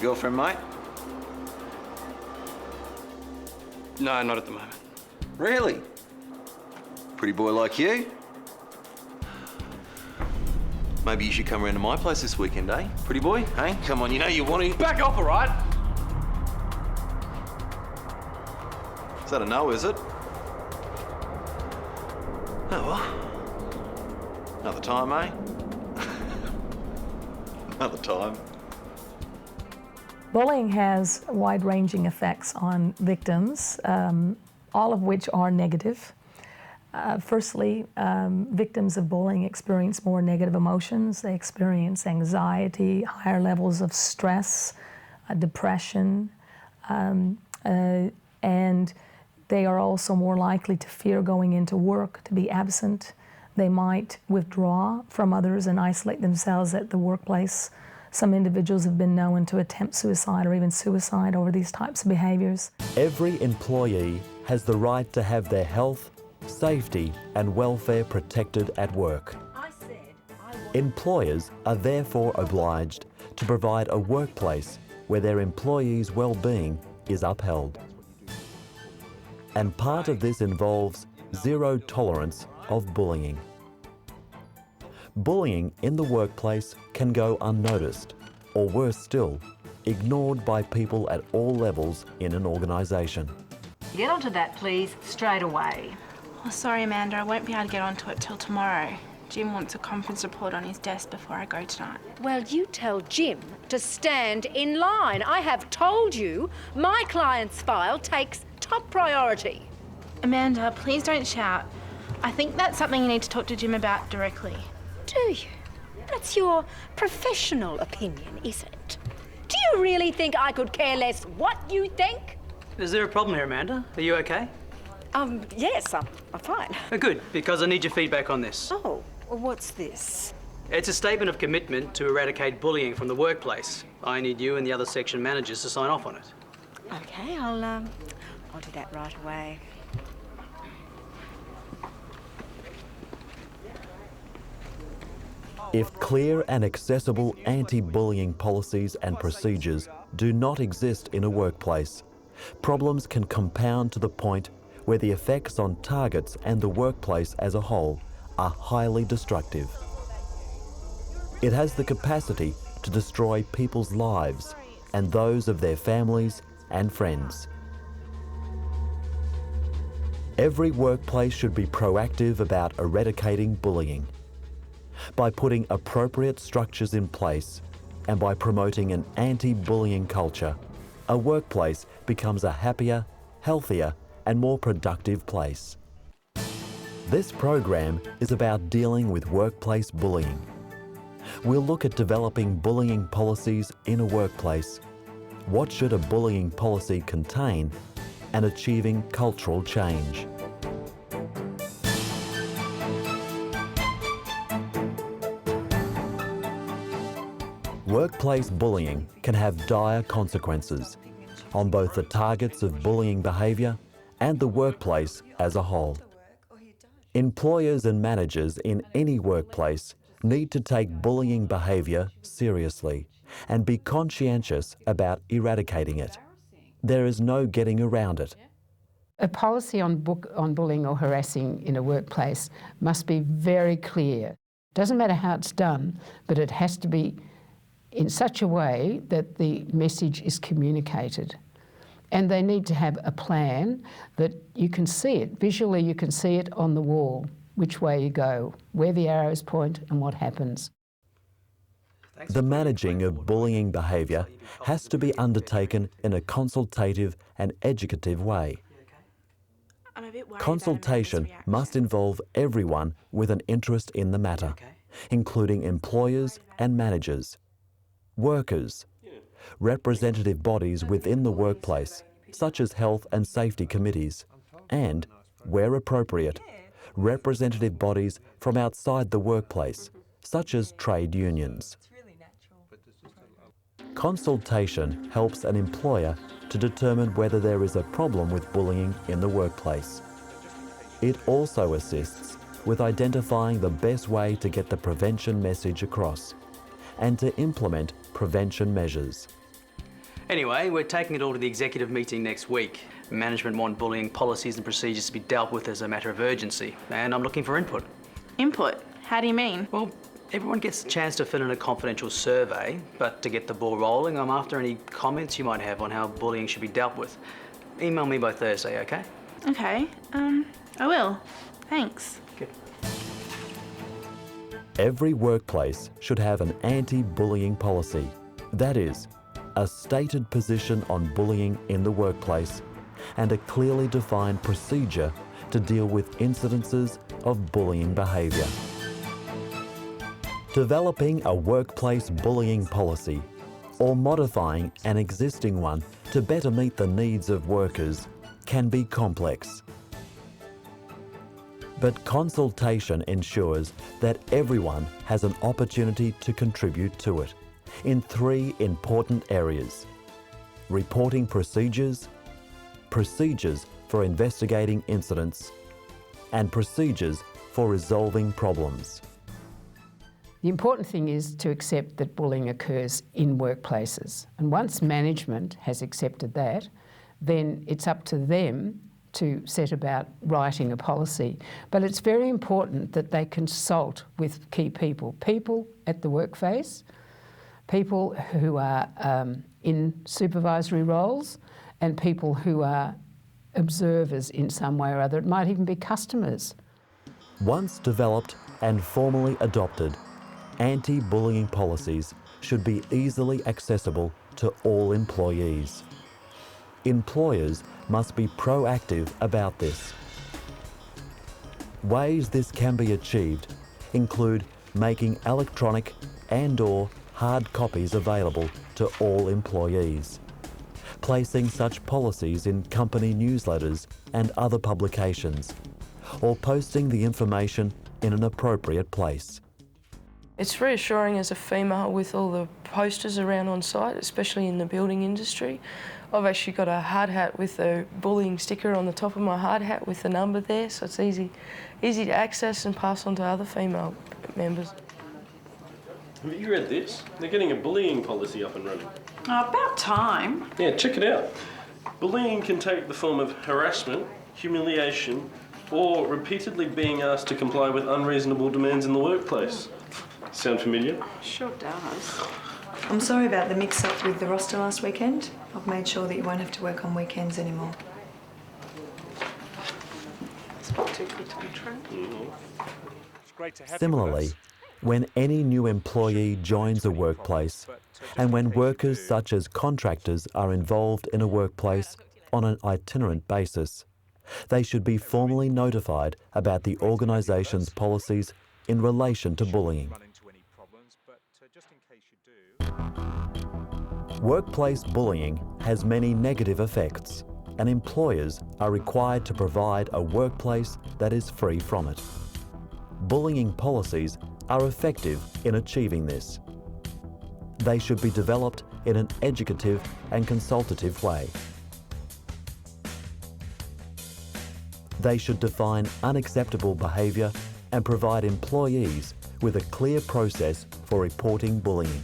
a girlfriend, mate? No, not at the moment. Really? Pretty boy like you? Maybe you should come round to my place this weekend, eh? Pretty boy, hey? Come on, you know you want to... Back off, all right? Is that a no, is it? Oh, well. Another time, eh? Another time. Bullying has wide-ranging effects on victims, all of which are negative. Firstly, victims of bullying experience more negative emotions. They experience anxiety, higher levels of stress, depression, and they are also more likely to fear going into work, to be absent. They might withdraw from others and isolate themselves at the workplace. Some individuals have been known to attempt suicide or even suicide over these types of behaviours. Every employee has the right to have their health, safety and welfare protected at work. Employers are therefore obliged to provide a workplace where their employees' well-being is upheld. And part of this involves zero tolerance of bullying. Bullying in the workplace can go unnoticed, or worse still, ignored by people at all levels in an organisation. Get onto that, please, straight away. Oh, sorry, Amanda, I won't be able to get onto it till tomorrow. Jim wants a conference report on his desk before I go tonight. Well, you tell Jim to stand in line. I have told you my client's file takes top priority. Amanda, please don't shout. I think that's something you need to talk to Jim about directly. Do you? That's your professional opinion, is it? Do you really think I could care less what you think? Is there a problem here, Amanda? Are you okay? Yes, I'm fine. Good, because I need your feedback on this. Oh, what's this? It's a statement of commitment to eradicate bullying from the workplace. I need you and the other section managers to sign off on it. Okay, I'll do that right away. If clear and accessible anti-bullying policies and procedures do not exist in a workplace, problems can compound to the point where the effects on targets and the workplace as a whole are highly destructive. It has the capacity to destroy people's lives and those of their families and friends. Every workplace should be proactive about eradicating bullying. By putting appropriate structures in place and by promoting an anti-bullying culture, a workplace becomes a happier, healthier and more productive place. This program is about dealing with workplace bullying. We'll look at developing bullying policies in a workplace, what should a bullying policy contain, and achieving cultural change. Workplace bullying can have dire consequences on both the targets of bullying behaviour and the workplace as a whole. Employers and managers in any workplace need to take bullying behaviour seriously and be conscientious about eradicating it. There is no getting around it. A policy on bullying or harassing in a workplace must be very clear. Doesn't matter how it's done, but it has to be in such a way that the message is communicated. And they need to have a plan that you can see it. Visually, you can see it on the wall, which way you go, where the arrows point and what happens. The managing of bullying behaviour has to be undertaken in a consultative and educative way. Consultation must involve everyone with an interest in the matter, including employers and managers, workers, representative bodies within the workplace, such as health and safety committees, and, where appropriate, representative bodies from outside the workplace, such as trade unions. Consultation helps an employer to determine whether there is a problem with bullying in the workplace. It also assists with identifying the best way to get the prevention message across and to implement prevention measures. Anyway, we're taking it all to the executive meeting next week. Management want bullying policies and procedures to be dealt with as a matter of urgency, and I'm looking for input. Input? How do you mean? Well, everyone gets a chance to fill in a confidential survey, but to get the ball rolling, I'm after any comments you might have on how bullying should be dealt with. Email me by Thursday, okay? Okay, I will. Thanks. Good. Every workplace should have an anti-bullying policy. That is, a stated position on bullying in the workplace and a clearly defined procedure to deal with incidences of bullying behaviour. Developing a workplace bullying policy or modifying an existing one to better meet the needs of workers can be complex. But consultation ensures that everyone has an opportunity to contribute to it in 3 important areas: reporting procedures, procedures for investigating incidents, and procedures for resolving problems. The important thing is to accept that bullying occurs in workplaces. And once management has accepted that, then it's up to them to set about writing a policy. But it's very important that they consult with key people at the workplace, people who are in supervisory roles, and people who are observers in some way or other. It might even be customers. Once developed and formally adopted, anti-bullying policies should be easily accessible to all employees. Employers must be proactive about this. Ways this can be achieved include making electronic and/or hard copies available to all employees, placing such policies in company newsletters and other publications, or posting the information in an appropriate place. It's reassuring as a female with all the posters around on site, especially in the building industry. I've actually got a hard hat with a bullying sticker on the top of my hard hat with the number there, so it's easy to access and pass on to other female members. Have you read this? They're getting a bullying policy up and running. Oh, about time. Yeah, check it out. Bullying can take the form of harassment, humiliation, or repeatedly being asked to comply with unreasonable demands in the workplace. Sound familiar? Sure does. I'm sorry about the mix-up with the roster last weekend. I've made sure that you won't have to work on weekends anymore. It's not too good to be true. Similarly, when any new employee joins a workplace, and when workers such as contractors are involved in a workplace on an itinerant basis, they should be formally notified about the organisation's policies in relation to bullying. Workplace bullying has many negative effects, and employers are required to provide a workplace that is free from it. Bullying policies are effective in achieving this. They should be developed in an educative and consultative way. They should define unacceptable behaviour and provide employees with a clear process for reporting bullying.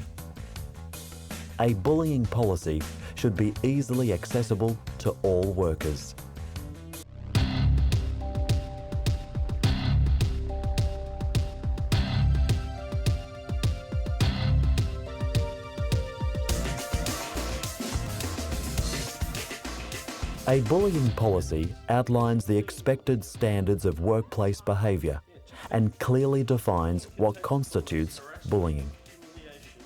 A bullying policy should be easily accessible to all workers. A bullying policy outlines the expected standards of workplace behaviour and clearly defines what constitutes bullying.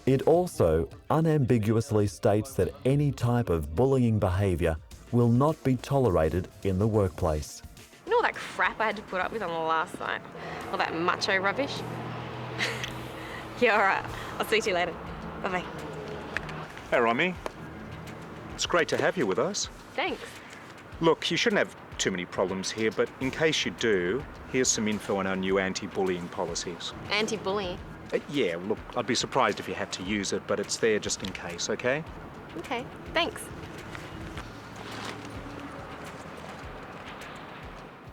It also unambiguously states that any type of bullying behaviour will not be tolerated in the workplace. You know all that crap I had to put up with on the last night? All that macho rubbish? Yeah, all right. I'll see you later. Bye-bye. Hey, Romy. It's great to have you with us. Thanks. Look, you shouldn't have too many problems here, but in case you do, here's some info on our new anti-bullying policies. Anti-bullying? Yeah, look, I'd be surprised if you had to use it, but it's there just in case, okay? Okay, thanks.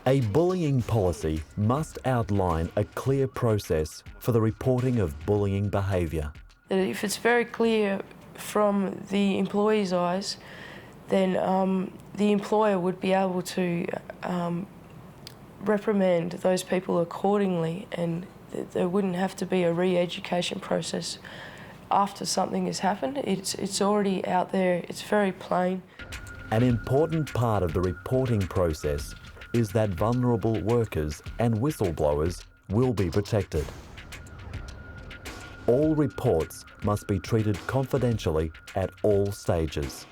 A bullying policy must outline a clear process for the reporting of bullying behaviour. That if it's very clear from the employee's eyes, then the employer would be able to reprimand those people accordingly, and there wouldn't have to be a re-education process after something has happened. It's already out there, it's very plain. An important part of the reporting process is that vulnerable workers and whistleblowers will be protected. All reports must be treated confidentially at all stages.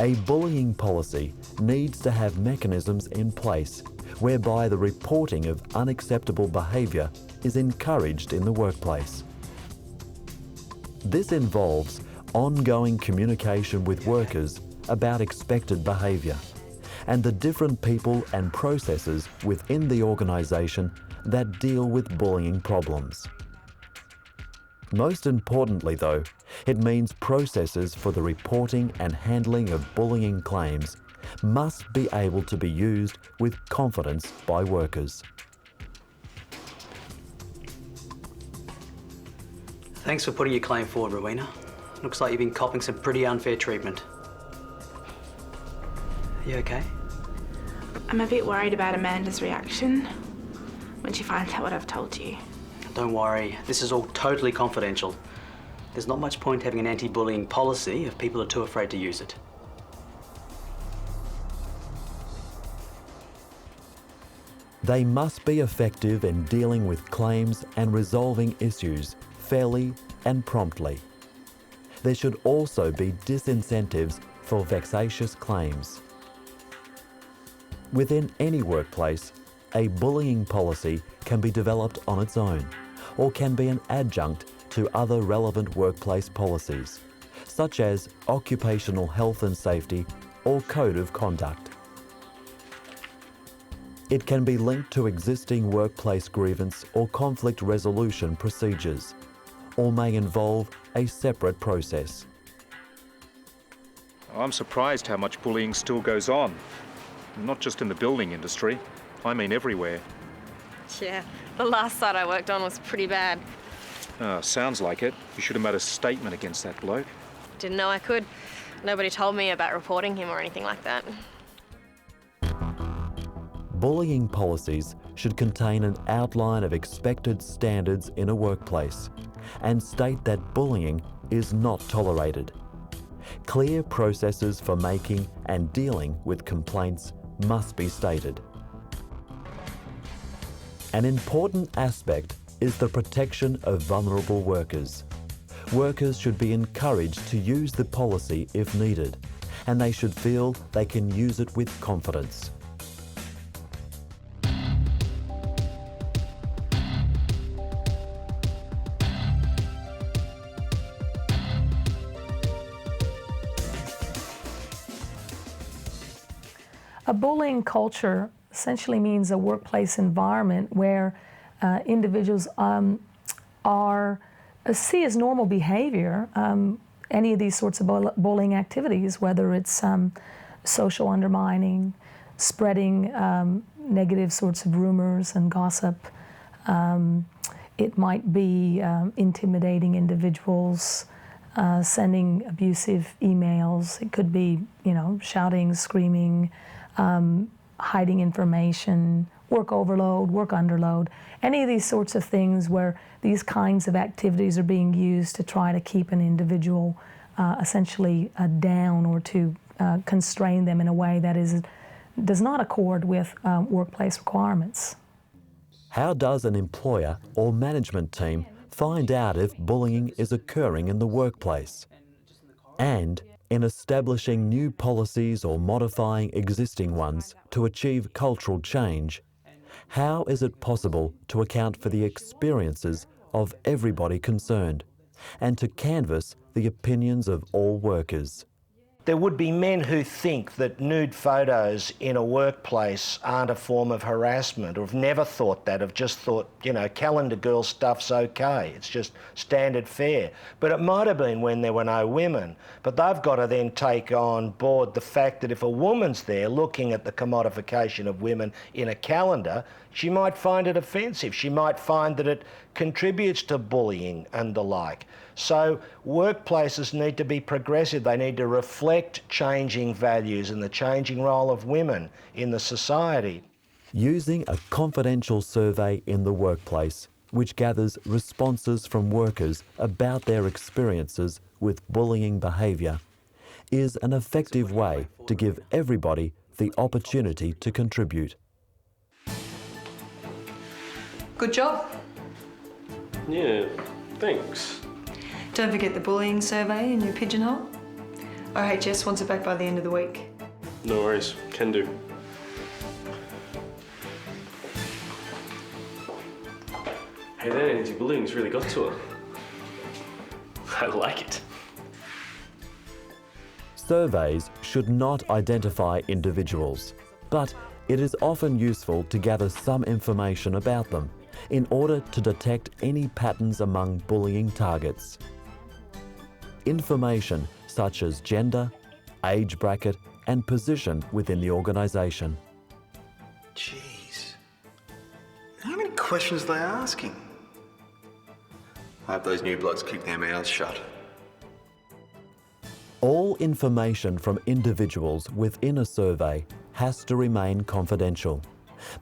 A bullying policy needs to have mechanisms in place whereby the reporting of unacceptable behaviour is encouraged in the workplace. This involves ongoing communication with workers about expected behaviour and the different people and processes within the organisation that deal with bullying problems. Most importantly though, it means processes for the reporting and handling of bullying claims must be able to be used with confidence by workers. Thanks for putting your claim forward, Rowena. Looks like you've been copping some pretty unfair treatment. Are you okay? I'm a bit worried about Amanda's reaction when she finds out what I've told you. Don't worry, this is all totally confidential. There's not much point having an anti-bullying policy if people are too afraid to use it. They must be effective in dealing with claims and resolving issues fairly and promptly. There should also be disincentives for vexatious claims. Within any workplace, a bullying policy can be developed on its own or can be an adjunct to other relevant workplace policies, such as occupational health and safety or code of conduct. It can be linked to existing workplace grievance or conflict resolution procedures, or may involve a separate process. I'm surprised how much bullying still goes on. Not just in the building industry, I mean everywhere. Yeah, the last site I worked on was pretty bad. Sounds like it. You should have made a statement against that bloke. Didn't know I could. Nobody told me about reporting him or anything like that. Bullying policies should contain an outline of expected standards in a workplace and state that bullying is not tolerated. Clear processes for making and dealing with complaints must be stated. An important aspect is the protection of vulnerable workers. Workers should be encouraged to use the policy if needed, and they should feel they can use it with confidence. A bullying culture essentially means a workplace environment where individuals see as normal behavior any of these sorts of bullying activities, whether it's social undermining, spreading negative sorts of rumors and gossip. It might be intimidating individuals, sending abusive emails. It could be, shouting, screaming, hiding information, work overload, work underload, any of these sorts of things where these kinds of activities are being used to try to keep an individual essentially down or to constrain them in a way that does not accord with workplace requirements. How does an employer or management team find out if bullying is occurring in the workplace? And in establishing new policies or modifying existing ones to achieve cultural change, how is it possible to account for the experiences of everybody concerned and to canvass the opinions of all workers? There would be men who think that nude photos in a workplace aren't a form of harassment, or have never thought that, have just thought, calendar girl stuff's okay, it's just standard fare. But it might have been when there were no women. But they've got to then take on board the fact that if a woman's there looking at the commodification of women in a calendar, she might find it offensive. She might find that it contributes to bullying and the like. So workplaces need to be progressive. They need to reflect changing values and the changing role of women in the society. Using a confidential survey in the workplace, which gathers responses from workers about their experiences with bullying behaviour, is an effective way to give everybody the opportunity to contribute. Good job. Yeah, thanks. Don't forget the bullying survey in your pigeonhole. OHS wants it back by the end of the week. No worries, can do. Hey, that anti-bullying's really got to her. I like it. Surveys should not identify individuals, but it is often useful to gather some information about them in order to detect any patterns among bullying targets. Information such as gender, age bracket, and position within the organisation. Jeez. How many questions are they asking? I hope those new blokes keep their mouths shut. All information from individuals within a survey has to remain confidential.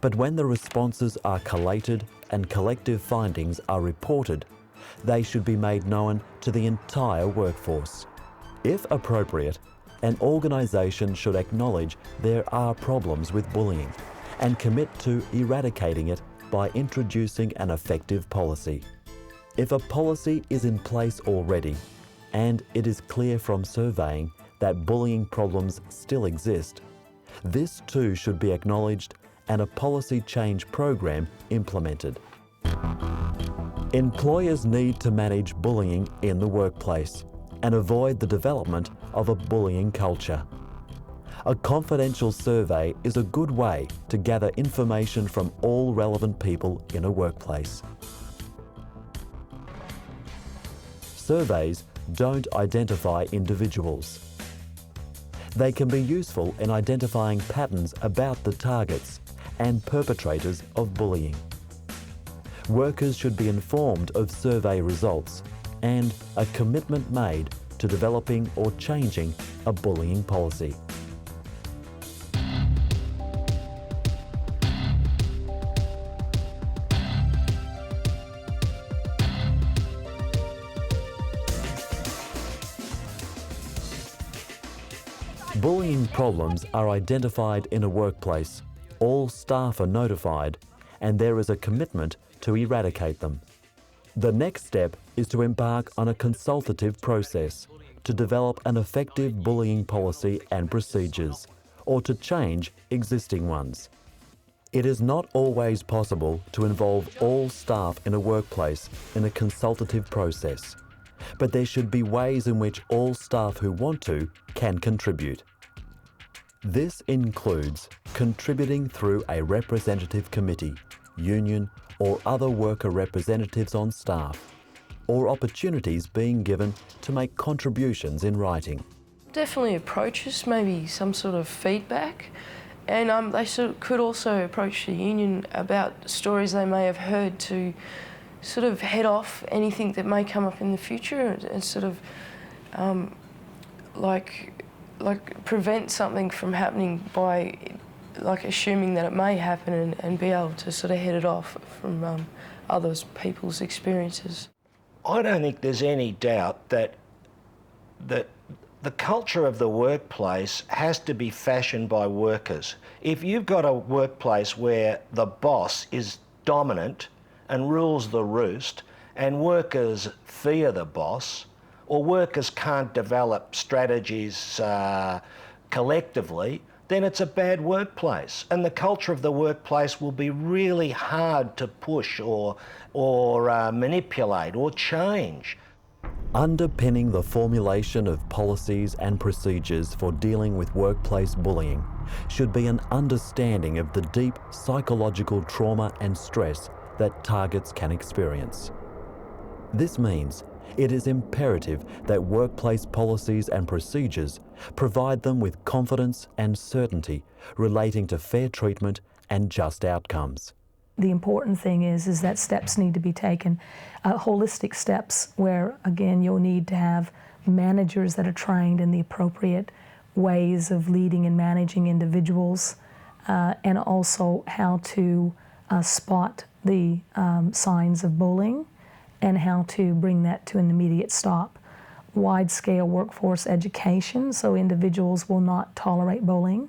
But when the responses are collated and collective findings are reported, they should be made known to the entire workforce. If appropriate, an organisation should acknowledge there are problems with bullying and commit to eradicating it by introducing an effective policy. If a policy is in place already, and it is clear from surveying that bullying problems still exist, this too should be acknowledged and a policy change program implemented. Employers need to manage bullying in the workplace and avoid the development of a bullying culture. A confidential survey is a good way to gather information from all relevant people in a workplace. Surveys don't identify individuals. They can be useful in identifying patterns about the targets and perpetrators of bullying. Workers should be informed of survey results and a commitment made to developing or changing a bullying policy. Bullying problems are identified in a workplace, all staff are notified, and there is a commitment to eradicate them. The next step is to embark on a consultative process to develop an effective bullying policy and procedures, or to change existing ones. It is not always possible to involve all staff in a workplace in a consultative process, but there should be ways in which all staff who want to can contribute. This includes contributing through a representative committee, union, or other worker representatives on staff, or opportunities being given to make contributions in writing. Definitely approach us, maybe some sort of feedback, and they could also approach the union about stories they may have heard to sort of head off anything that may come up in the future and sort of like prevent something from happening by assuming that it may happen and be able to sort of head it off from other people's experiences. I don't think there's any doubt that the culture of the workplace has to be fashioned by workers. If you've got a workplace where the boss is dominant and rules the roost and workers fear the boss, or workers can't develop strategies collectively, then it's a bad workplace. And the culture of the workplace will be really hard to push or manipulate or change. Underpinning the formulation of policies and procedures for dealing with workplace bullying should be an understanding of the deep psychological trauma and stress that targets can experience. This means it is imperative that workplace policies and procedures provide them with confidence and certainty relating to fair treatment and just outcomes. the important thing is that steps need to be taken, holistic steps where, again, you'll need to have managers that are trained in the appropriate ways of leading and managing individuals, and also how to spot the signs of bullying and how to bring that to an immediate stop. Wide-scale workforce education, so individuals will not tolerate bullying,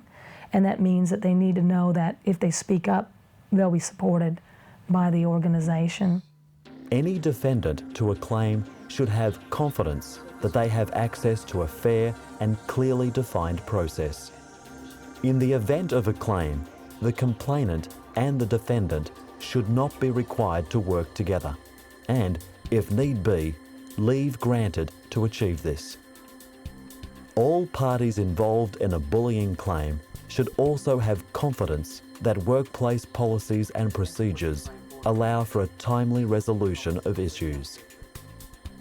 and that means that they need to know that if they speak up, they'll be supported by the organization. Any defendant to a claim should have confidence that they have access to a fair and clearly defined process. In the event of a claim, the complainant and the defendant should not be required to work together, and, if need be, leave granted to achieve this. All parties involved in a bullying claim should also have confidence that workplace policies and procedures allow for a timely resolution of issues.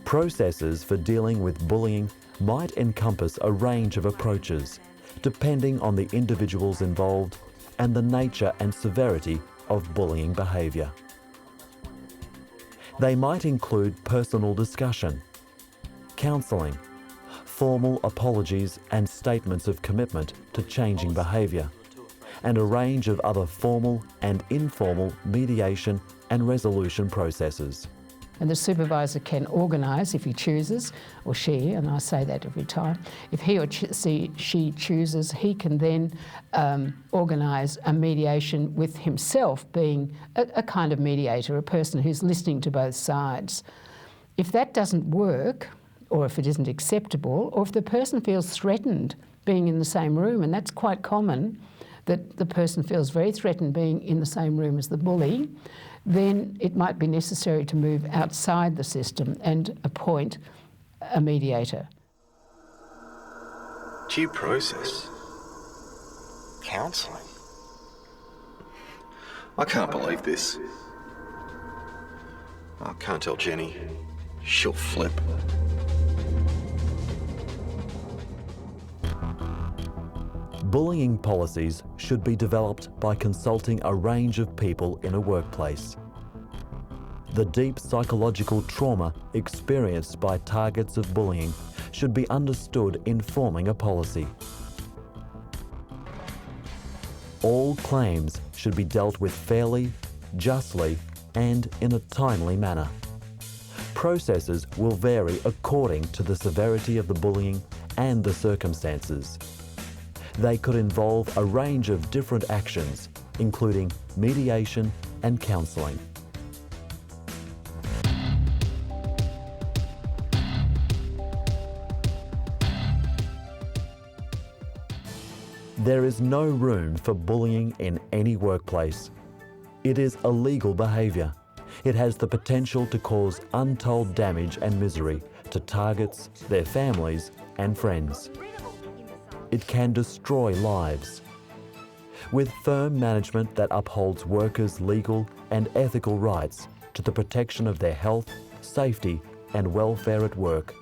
Processes for dealing with bullying might encompass a range of approaches, depending on the individuals involved and the nature and severity of bullying behaviour. They might include personal discussion, counselling, formal apologies and statements of commitment to changing behaviour, and a range of other formal and informal mediation and resolution processes. And the supervisor can organise, if he chooses, or she, and I say that every time, if he or she chooses, he can then organise a mediation with himself being a kind of mediator, a person who's listening to both sides. If that doesn't work, or if it isn't acceptable, or if the person feels threatened being in the same room, and that's quite common, that the person feels very threatened being in the same room as the bully, then it might be necessary to move outside the system and appoint a mediator. Due process? Counselling? I can't believe this. I can't tell Jenny. She'll flip. Bullying policies should be developed by consulting a range of people in a workplace. The deep psychological trauma experienced by targets of bullying should be understood in forming a policy. All claims should be dealt with fairly, justly, and in a timely manner. Processes will vary according to the severity of the bullying and the circumstances. They could involve a range of different actions, including mediation and counselling. There is no room for bullying in any workplace. It is illegal behaviour. It has the potential to cause untold damage and misery to targets, their families, and friends. It can destroy lives. With firm management that upholds workers' legal and ethical rights to the protection of their health, safety, and welfare at work,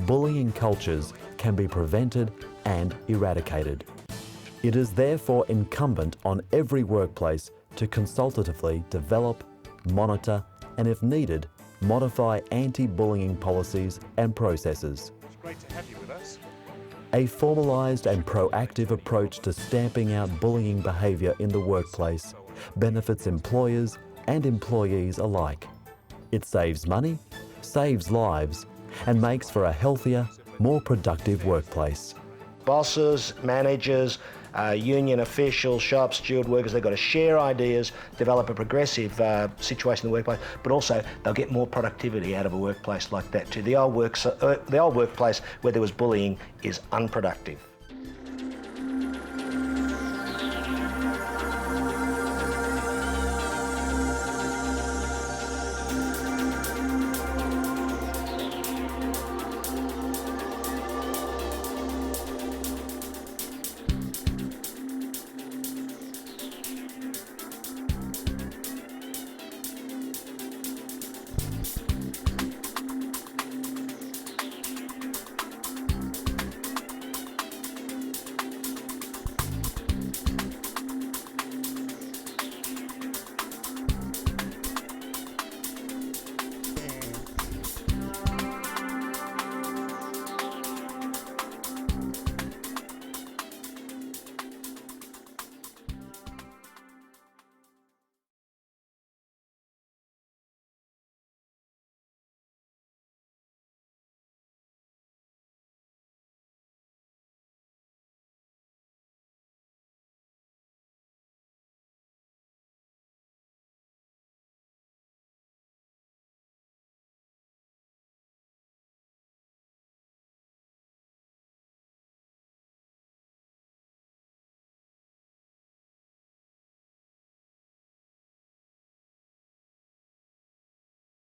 bullying cultures can be prevented and eradicated. It is therefore incumbent on every workplace to consultatively develop, monitor, and if needed, modify anti-bullying policies and processes. It's great to have you with us. A formalised and proactive approach to stamping out bullying behaviour in the workplace benefits employers and employees alike. It saves money, saves lives, and makes for a healthier, more productive workplace. Bosses, managers, union officials, shop steward workers, they've got to share ideas, develop a progressive situation in the workplace, but also they'll get more productivity out of a workplace like that too. The old workplace where there was bullying is unproductive.